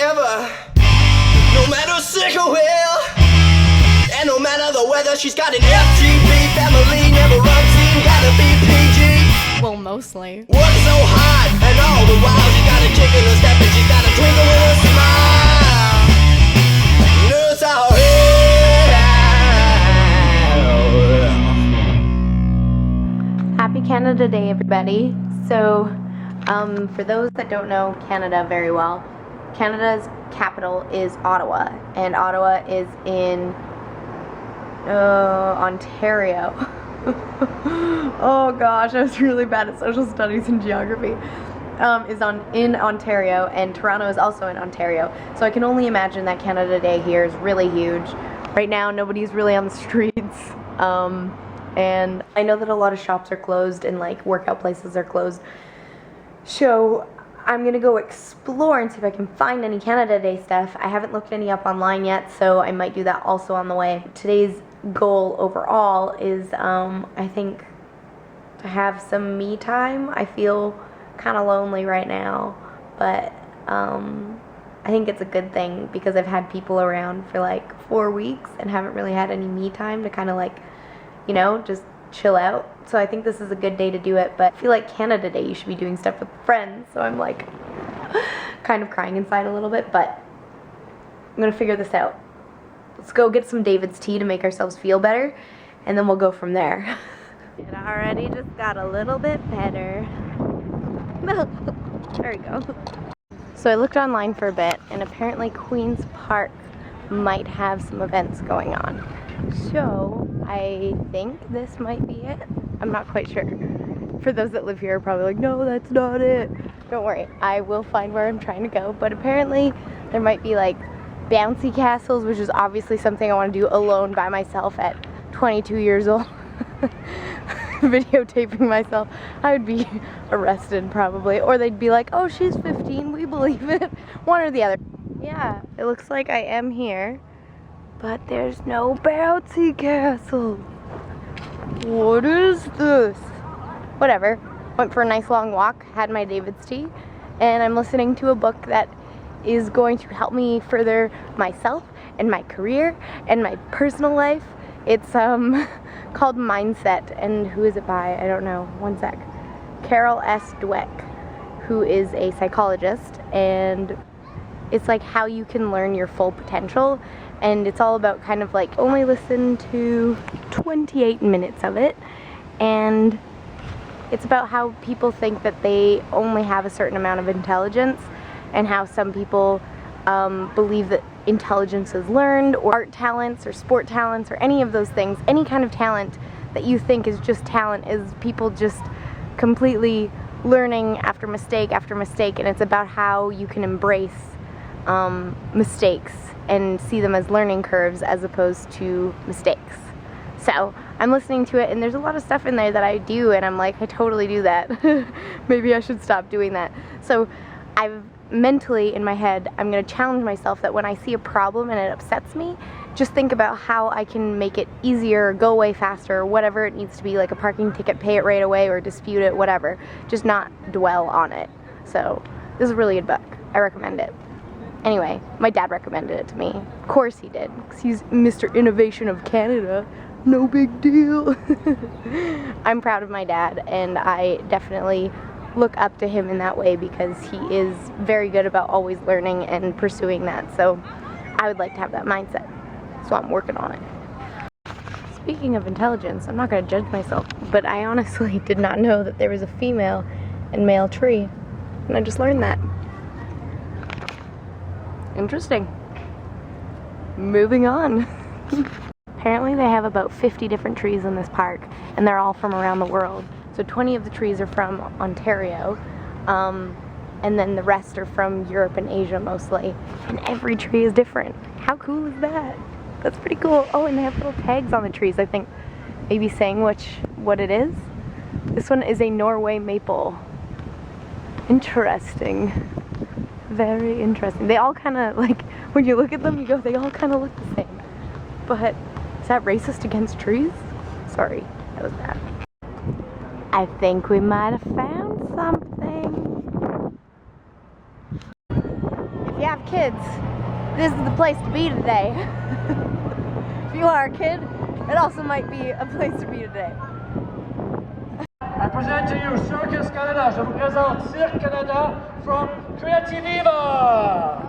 ever. No matter sick or well, and no matter the weather, she's got an FTP family, never unseen, gotta be PG. Well, mostly. Work so hard, and all the while she got a kick in her step, and she's got a twinkle in her smile. Nurse our Happy Canada Day, everybody. So, for those that don't know Canada very well, Canada's capital is Ottawa, and Ottawa is in Ontario. Oh gosh, I was really bad at social studies and geography. In Ontario, and Toronto is also in Ontario. So I can only imagine that Canada Day here is really huge. Right now, nobody's really on the streets, and I know that a lot of shops are closed and like workout places are closed. So I'm gonna go explore and see if I can find any Canada Day stuff. I haven't looked any up online yet, so I might do that also on the way. Today's goal overall is, I think, to have some me time. I feel kind of lonely right now, but I think it's a good thing because I've had people around for like 4 weeks and haven't really had any me time to kind of like, you know, just chill out. So I think this is a good day to do it, but I feel like Canada Day you should be doing stuff with friends, so I'm like kind of crying inside a little bit, but I'm gonna figure this out. Let's go get some David's tea to make ourselves feel better, and then we'll go from there. It already just got a little bit better. There we go. So I looked online for a bit, and apparently Queen's Park might have some events going on. So I think this might be it. I'm not quite sure. For those that live here are probably like, no, that's not it. Don't worry, I will find where I'm trying to go. But apparently there might be like bouncy castles, which is obviously something I want to do alone by myself at 22 years old. Videotaping myself. I would be arrested probably. Or they'd be like, oh, she's 15, we believe it. One or the other. Yeah, it looks like I am here. But there's no bouncy castle. What is this? Whatever. Went for a nice long walk, had my David's tea, and I'm listening to a book that is going to help me further myself and my career and my personal life. It's called Mindset, and who is it by? I don't know. One sec. Carol S. Dweck, who is a psychologist, and it's like how you can learn your full potential. And it's all about kind of like, only listen to 28 minutes of it, and it's about how people think that they only have a certain amount of intelligence, and how some people believe that intelligence is learned, or art talents or sport talents or any of those things. Any kind of talent that you think is just talent is people just completely learning after mistake, and it's about how you can embrace mistakes and see them as learning curves as opposed to mistakes. So I'm listening to it, and there's a lot of stuff in there that I do, and I'm like, I totally do that. Maybe I should stop doing that. So I've mentally, in my head, I'm going to challenge myself that when I see a problem and it upsets me, just think about how I can make it easier, go away faster, or whatever it needs to be, like a parking ticket, pay it right away, or dispute it, whatever. Just not dwell on it. So this is a really good book. I recommend it. Anyway, my dad recommended it to me. Of course he did, because he's Mr. Innovation of Canada. No big deal. I'm proud of my dad, and I definitely look up to him in that way because he is very good about always learning and pursuing that. So I would like to have that mindset. So I'm working on it. Speaking of intelligence, I'm not going to judge myself, but I honestly did not know that there was a female and male tree, and I just learned that. Interesting. Moving on. Apparently they have about 50 different trees in this park, and they're all from around the world. So 20 of the trees are from Ontario, and then the rest are from Europe and Asia mostly. And every tree is different. How cool is that? That's pretty cool. Oh, and they have little tags on the trees, I think, maybe saying what it is. This one is a Norway maple. Interesting. Very interesting. They all kind of, like, when you look at them, you go, they all kind of look the same. But is that racist against trees? Sorry, that was bad. I think we might have found something. If you have kids, this is the place to be today. If you are a kid, it also might be a place to be today. I present to you Circus Canada. Je vous présente Cirque Canada from Creativa.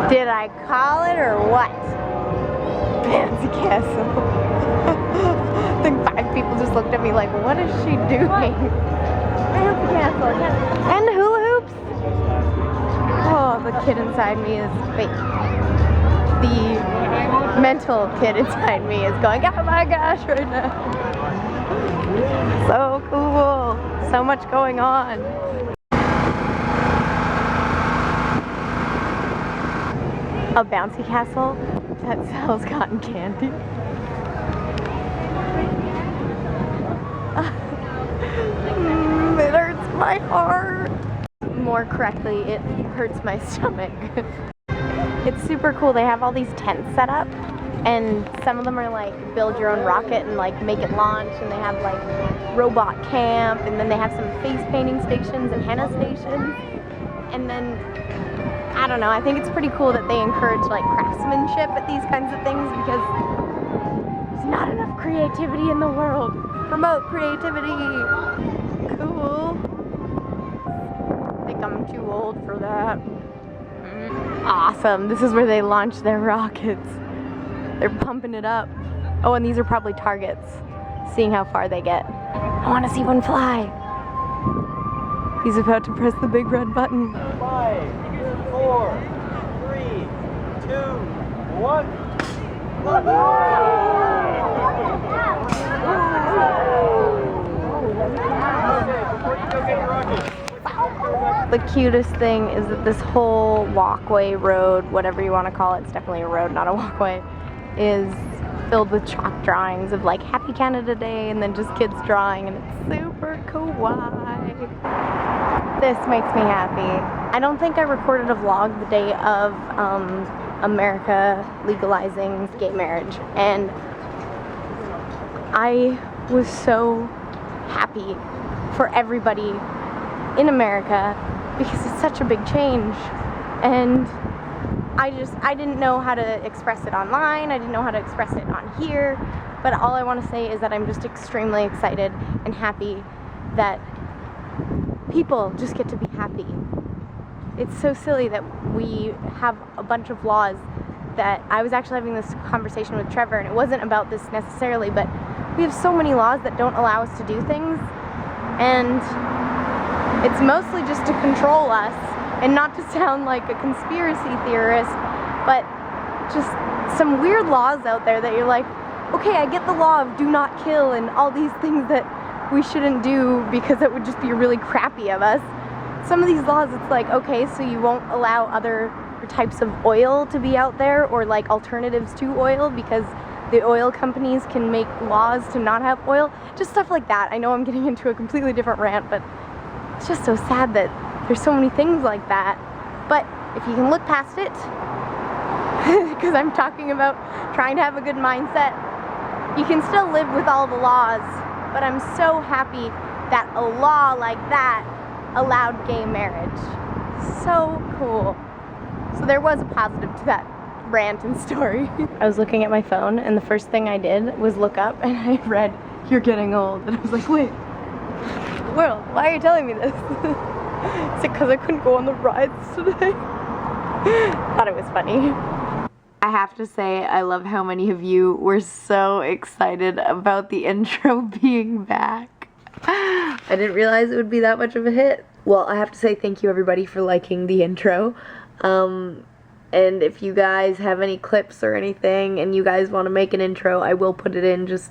Did I call it or what? Fancy castle. I think 5 people just looked at me like, what is she doing? Fancy castle. And hula hoops. Oh, the kid inside me is fake. The mental kid inside me is going, oh my gosh, right now. So cool. So much going on. A bouncy castle that sells cotton candy. It hurts my heart. More correctly, it hurts my stomach. It's super cool. They have all these tents set up, and some of them are like build your own rocket and like make it launch, and they have like robot camp, and then they have some face painting stations and henna stations, and then I don't know, I think it's pretty cool that they encourage like craftsmanship at these kinds of things because there's not enough creativity in the world. Promote creativity. Cool. I think I'm too old for that. Awesome. This is where they launch their rockets. They're pumping it up. Oh, and these are probably targets, seeing how far they get. I want to see one fly. He's about to press the big red button. 5, 4, 3, 2, 1. The cutest thing is that this whole walkway, road, whatever you want to call it, it's definitely a road, not a walkway, is filled with chalk drawings of like Happy Canada Day and then just kids drawing, and it's super kawaii. This makes me happy. I don't think I recorded a vlog the day of America legalizing gay marriage, and I was so happy for everybody in America because it's such a big change, and I didn't know how to express it online, I didn't know how to express it on here, but all I want to say is that I'm just extremely excited and happy that people just get to be happy. It's so silly that we have a bunch of laws that I was actually having this conversation with Trevor, and it wasn't about this necessarily, but we have so many laws that don't allow us to do things, and it's mostly just to control us, and not to sound like a conspiracy theorist, but just some weird laws out there that you're like, okay, I get the law of do not kill and all these things that we shouldn't do because it would just be really crappy of us. Some of these laws, it's like, okay, so you won't allow other types of oil to be out there, or like alternatives to oil, because the oil companies can make laws to not have oil. Just stuff like that. I know I'm getting into a completely different rant, but it's just so sad that there's so many things like that. But if you can look past it, because I'm talking about trying to have a good mindset, you can still live with all the laws. But I'm so happy that a law like that allowed gay marriage. So cool. So there was a positive to that rant and story. I was looking at my phone, and the first thing I did was look up, and I read, "You're getting old." And I was like, wait, world, why are you telling me this? Is it because I couldn't go on the rides today? Thought it was funny. I have to say, I love how many of you were so excited about the intro being back. I didn't realize it would be that much of a hit. Well, I have to say thank you everybody for liking the intro. And if you guys have any clips or anything and you guys want to make an intro, I will put it in. Just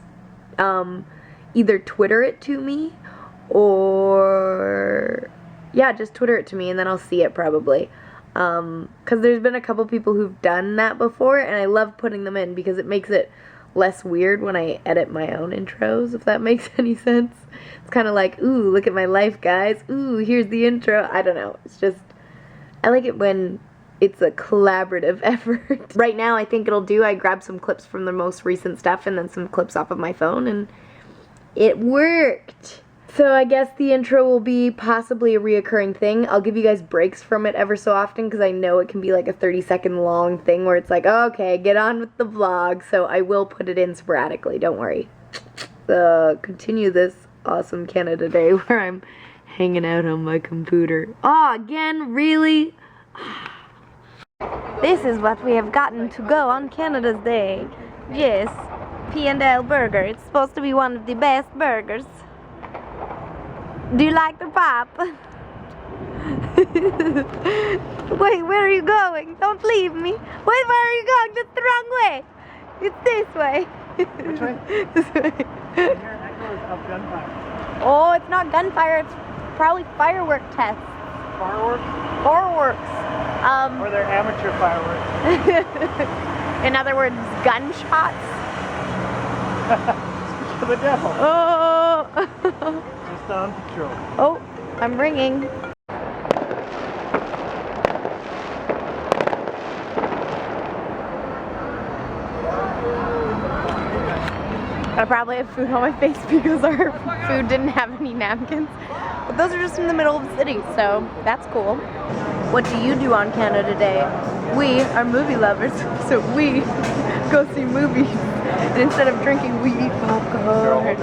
either Twitter it to me or... yeah, just Twitter it to me and then I'll see it probably. Because there's been a couple people who've done that before, and I love putting them in because it makes it less weird when I edit my own intros, if that makes any sense. It's kind of like, ooh, look at my life, guys. Ooh, here's the intro. I don't know. It's just, I like it when it's a collaborative effort. Right now, I think it'll do. I grabbed some clips from the most recent stuff and then some clips off of my phone, and it worked. So I guess the intro will be possibly a reoccurring thing. I'll give you guys breaks from it ever so often because I know it can be like a 30-second long thing where it's like, okay, get on with the vlog. So I will put it in sporadically, don't worry. Continue this awesome Canada Day where I'm hanging out on my computer. Oh, again, really? This is what we have gotten to go on Canada's Day. Yes, P&L Burger. It's supposed to be one of the best burgers. Do you like the pop? Wait, where are you going? Don't leave me. Wait, where are you going? That's the wrong way. It's this way. Which way? This way. Here, echoes of gunfire. Oh, it's not gunfire. It's probably firework tests. Fireworks? Fireworks. Or they're amateur fireworks. In other words, gunshots. To the devil. Oh. Just on patrol. Oh, I'm ringing. I probably have food on my face because our food didn't have any napkins. But those are just in the middle of the city, so that's cool. What do you do on Canada Day? We are movie lovers, so we go see movies. And instead of drinking, we eat popcorn.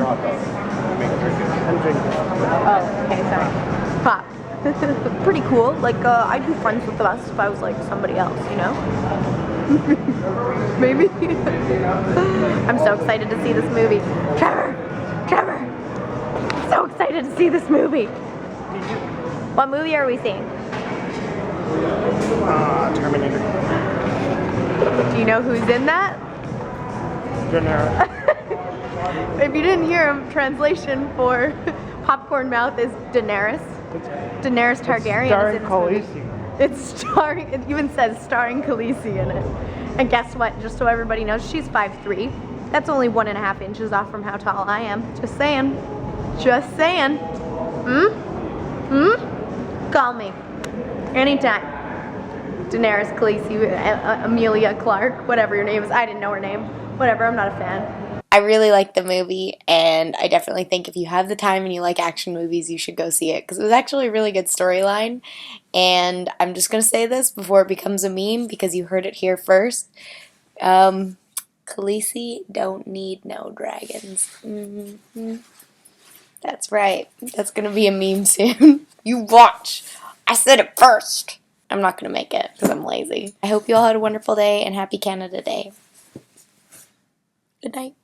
I'm drinking. Oh, okay, sorry. Pop. Pretty cool. Like, I'd be friends with the bus if I was like somebody else, you know? Maybe. I'm so excited to see this movie. Trevor! Trevor! I'm so excited to see this movie. What movie are we seeing? Terminator. Do you know who's in that? Daenerys. If you didn't hear him, translation for Popcorn Mouth is Daenerys. Daenerys Targaryen Starring is in this Khaleesi. movie. It's starring, it even says starring Khaleesi in it. And guess what? Just so everybody knows, she's 5'3". That's only 1.5 inches off from how tall I am. Just saying. Just saying. Call me. Anytime. Daenerys Khaleesi, Amelia Clark, whatever your name is. I didn't know her name. Whatever, I'm not a fan. I really like the movie, and I definitely think if you have the time and you like action movies, you should go see it, because it was actually a really good storyline. And I'm just going to say this before it becomes a meme, because you heard it here first. Khaleesi don't need no dragons. That's right. That's going to be a meme soon. You watch. I said it first. I'm not going to make it, because I'm lazy. I hope you all had a wonderful day, and happy Canada Day. Good night.